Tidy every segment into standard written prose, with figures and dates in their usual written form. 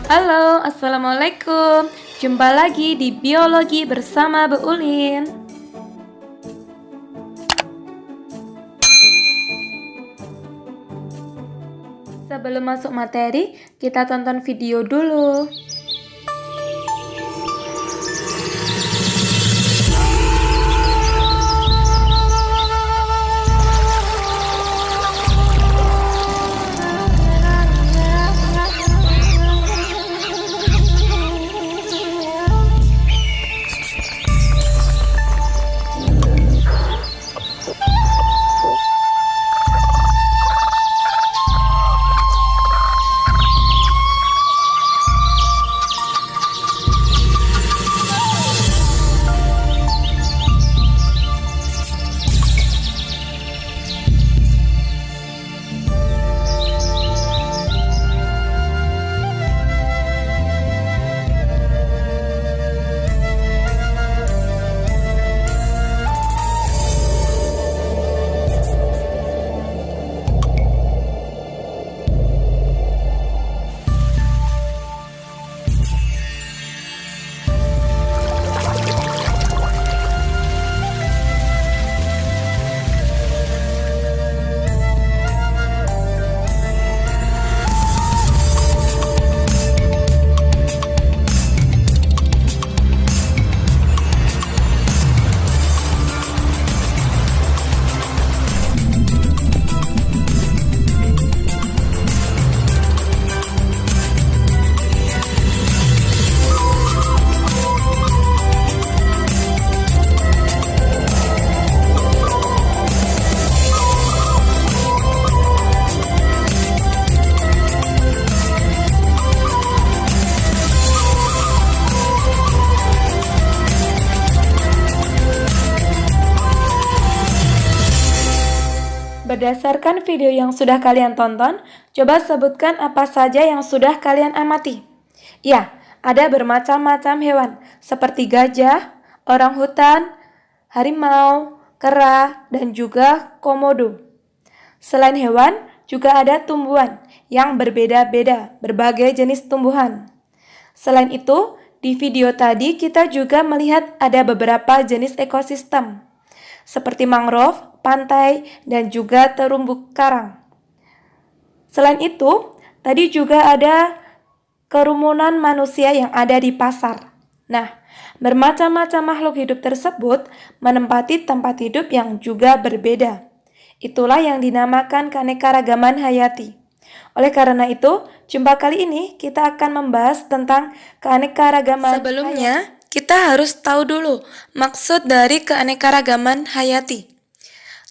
Halo, Assalamualaikum. Jumpa lagi di Biologi bersama Bu Ulin. Sebelum masuk materi, kita tonton video dulu. Berdasarkan video yang sudah kalian tonton, coba sebutkan apa saja yang sudah kalian amati. Ya, ada bermacam-macam hewan, seperti gajah, orangutan, harimau, kera, dan juga komodo. Selain hewan, juga ada tumbuhan yang berbeda-beda, berbagai jenis tumbuhan. Selain itu, di video tadi kita juga melihat ada beberapa jenis ekosistem, seperti mangrove, pantai, dan juga terumbu karang. Selain itu, tadi juga ada kerumunan manusia yang ada di pasar. Nah, bermacam-macam makhluk hidup tersebut menempati tempat hidup yang juga berbeda. Itulah yang dinamakan keanekaragaman hayati. Oleh karena itu, jumpa kali ini kita akan membahas tentang keanekaragaman Sebelumnya, kita harus tahu dulu maksud dari keanekaragaman hayati.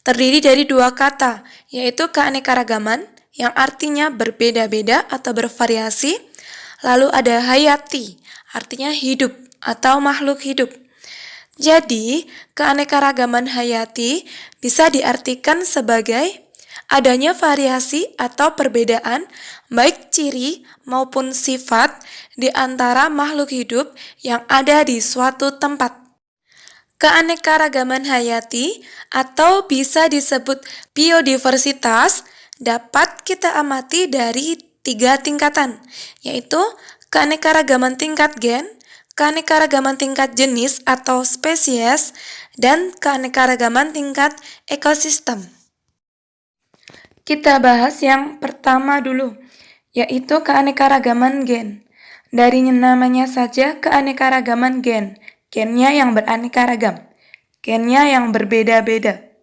Terdiri dari dua kata, yaitu keanekaragaman yang artinya berbeda-beda atau bervariasi, lalu ada hayati, artinya hidup atau makhluk hidup. Jadi, keanekaragaman hayati bisa diartikan sebagai adanya variasi atau perbedaan baik ciri maupun sifat di antara makhluk hidup yang ada di suatu tempat. Keanekaragaman hayati atau bisa disebut biodiversitas dapat kita amati dari 3 tingkatan, yaitu keanekaragaman tingkat gen, keanekaragaman tingkat jenis atau spesies, dan keanekaragaman tingkat ekosistem. Kita bahas yang pertama dulu, yaitu keanekaragaman gen. Dari namanya saja keanekaragaman gen, gennya yang beraneka ragam, gennya yang berbeda-beda.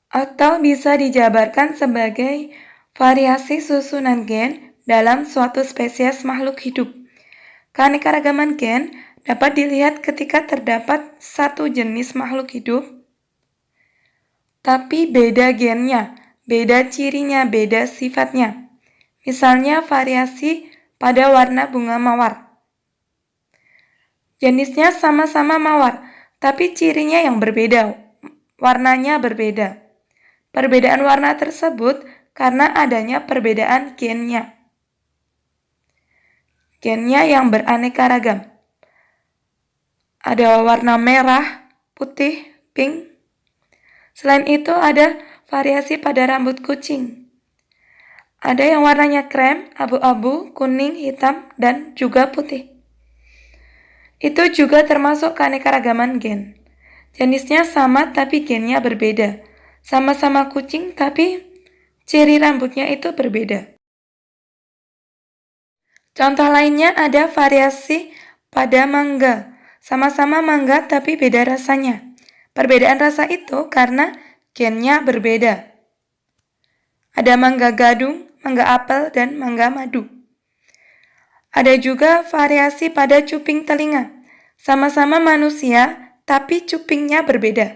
Atau bisa dijabarkan sebagai variasi susunan gen dalam suatu spesies makhluk hidup. Keanekaragaman gen dapat dilihat ketika terdapat satu jenis makhluk hidup, tapi beda gennya, beda cirinya, beda sifatnya. Misalnya variasi pada warna bunga mawar. Jenisnya sama-sama mawar, tapi cirinya yang berbeda, warnanya berbeda. Perbedaan warna tersebut karena adanya perbedaan gennya. Gennya yang beraneka ragam. Ada warna merah, putih, pink. Selain itu ada variasi pada rambut kucing. Ada yang warnanya krem, abu-abu, kuning, hitam, dan juga putih. Itu juga termasuk keanekaragaman gen. Jenisnya sama tapi gennya berbeda. Sama-sama kucing tapi ciri rambutnya itu berbeda. Contoh lainnya ada variasi pada mangga. Sama-sama mangga tapi beda rasanya. Perbedaan rasa itu karena gennya berbeda. Ada mangga gadung, mangga apel, dan mangga madu. Ada juga variasi pada cuping telinga. Sama-sama manusia, tapi cupingnya berbeda.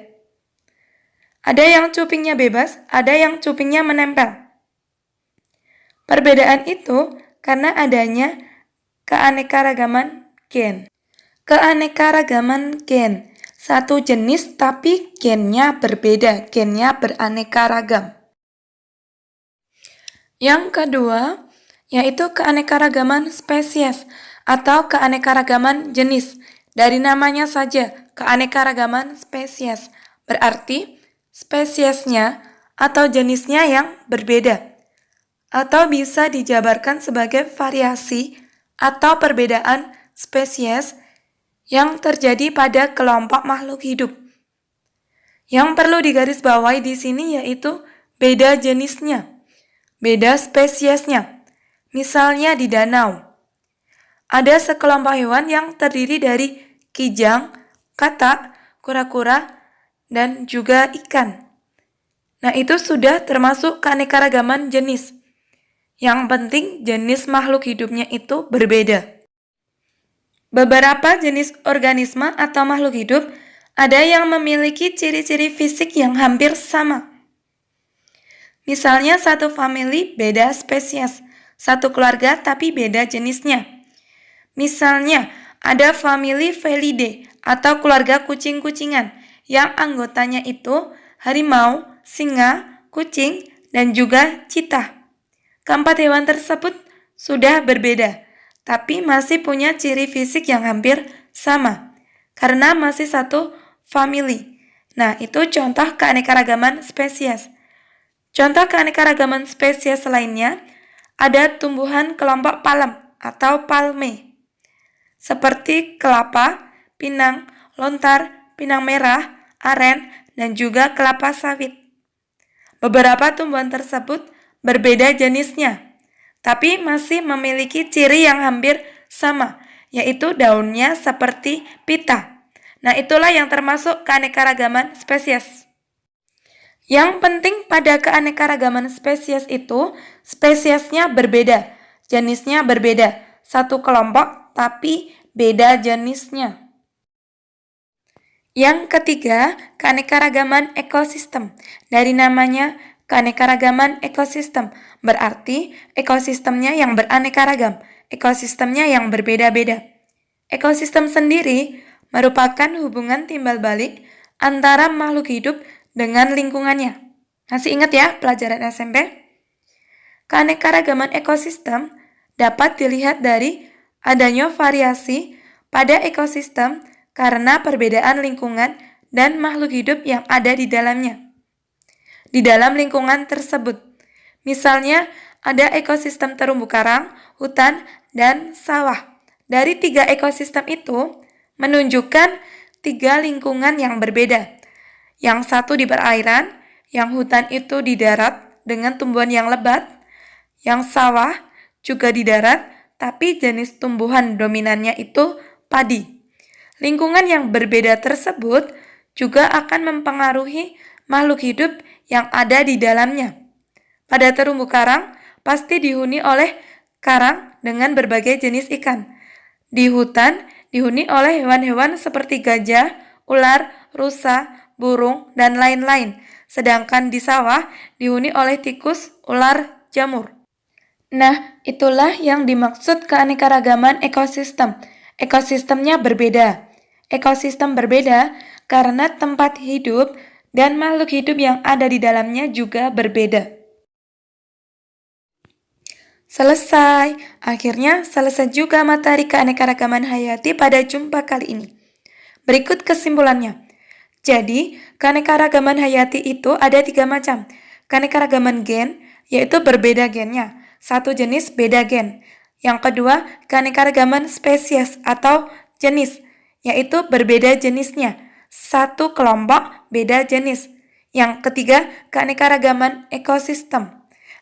Ada yang cupingnya bebas, ada yang cupingnya menempel. Perbedaan itu karena adanya keanekaragaman gen. Keanekaragaman gen, satu jenis tapi gennya berbeda, gennya beraneka ragam. Yang kedua, yaitu keanekaragaman spesies atau keanekaragaman jenis. Dari namanya saja, keanekaragaman spesies berarti spesiesnya atau jenisnya yang berbeda, atau bisa dijabarkan sebagai variasi atau perbedaan spesies yang terjadi pada kelompok makhluk hidup. Yang perlu digarisbawahi di sini yaitu beda jenisnya, beda spesiesnya. Misalnya di danau, ada sekelompok hewan yang terdiri dari kijang, katak, kura-kura, dan juga ikan. Nah, itu sudah termasuk keanekaragaman jenis. Yang penting jenis makhluk hidupnya itu berbeda. Beberapa jenis organisme atau makhluk hidup ada yang memiliki ciri-ciri fisik yang hampir sama. Misalnya satu famili beda spesies, satu keluarga tapi beda jenisnya. Misalnya ada famili Felidae atau keluarga kucing-kucingan yang anggotanya itu harimau, singa, kucing, dan juga cheetah. Keempat hewan tersebut sudah berbeda, tapi masih punya ciri fisik yang hampir sama, karena masih satu famili. Nah, itu contoh keanekaragaman spesies. Contoh keanekaragaman spesies lainnya, ada tumbuhan kelompok palem atau palme, seperti kelapa, pinang, lontar, pinang merah, aren, dan juga kelapa sawit. Beberapa tumbuhan tersebut berbeda jenisnya, tapi masih memiliki ciri yang hampir sama, yaitu daunnya seperti pita. Nah, itulah yang termasuk keanekaragaman spesies. Yang penting pada keanekaragaman spesies itu, spesiesnya berbeda, jenisnya berbeda, satu kelompok tapi beda jenisnya. Yang ketiga, keanekaragaman ekosistem. Dari namanya, keanekaragaman ekosistem berarti ekosistemnya yang beraneka ragam, ekosistemnya yang berbeda-beda. Ekosistem sendiri merupakan hubungan timbal balik antara makhluk hidup dengan lingkungannya. Masih ingat ya pelajaran SMP? Keanekaragaman ekosistem dapat dilihat dari adanya variasi pada ekosistem karena perbedaan lingkungan dan makhluk hidup yang ada di dalamnya. Di dalam lingkungan tersebut, misalnya ada ekosistem terumbu karang, hutan, dan sawah. Dari 3 ekosistem itu menunjukkan 3 lingkungan yang berbeda. Yang satu di perairan, yang hutan itu di darat dengan tumbuhan yang lebat, yang sawah juga di darat, tapi jenis tumbuhan dominannya itu padi. Lingkungan yang berbeda tersebut juga akan mempengaruhi makhluk hidup yang ada di dalamnya. Pada terumbu karang, pasti dihuni oleh karang dengan berbagai jenis ikan. Di hutan, dihuni oleh hewan-hewan seperti gajah, ular, rusa, burung, dan lain-lain. Sedangkan di sawah dihuni oleh tikus, ular, jamur. Nah, itulah yang dimaksud keanekaragaman ekosistem. Ekosistemnya berbeda. Ekosistem berbeda karena tempat hidup dan makhluk hidup yang ada di dalamnya juga berbeda. Selesai. Akhirnya selesai juga materi keanekaragaman hayati pada jumpa kali ini. Berikut kesimpulannya. Jadi, keanekaragaman hayati itu ada 3 macam. Keanekaragaman gen, yaitu berbeda gennya. Satu jenis beda gen. Yang kedua, keanekaragaman spesies atau jenis, yaitu berbeda jenisnya. Satu kelompok beda jenis. Yang ketiga, keanekaragaman ekosistem,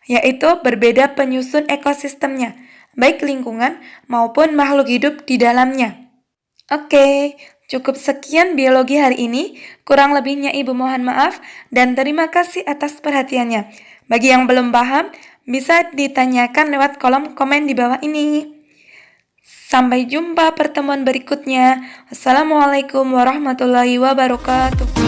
yaitu berbeda penyusun ekosistemnya, baik lingkungan maupun makhluk hidup di dalamnya. Oke, cukup sekian biologi hari ini. Kurang lebihnya Ibu mohon maaf dan terima kasih atas perhatiannya. Bagi yang belum paham, bisa ditanyakan lewat kolom komen di bawah ini. Sampai jumpa pertemuan berikutnya. Wassalamualaikum warahmatullahi wabarakatuh.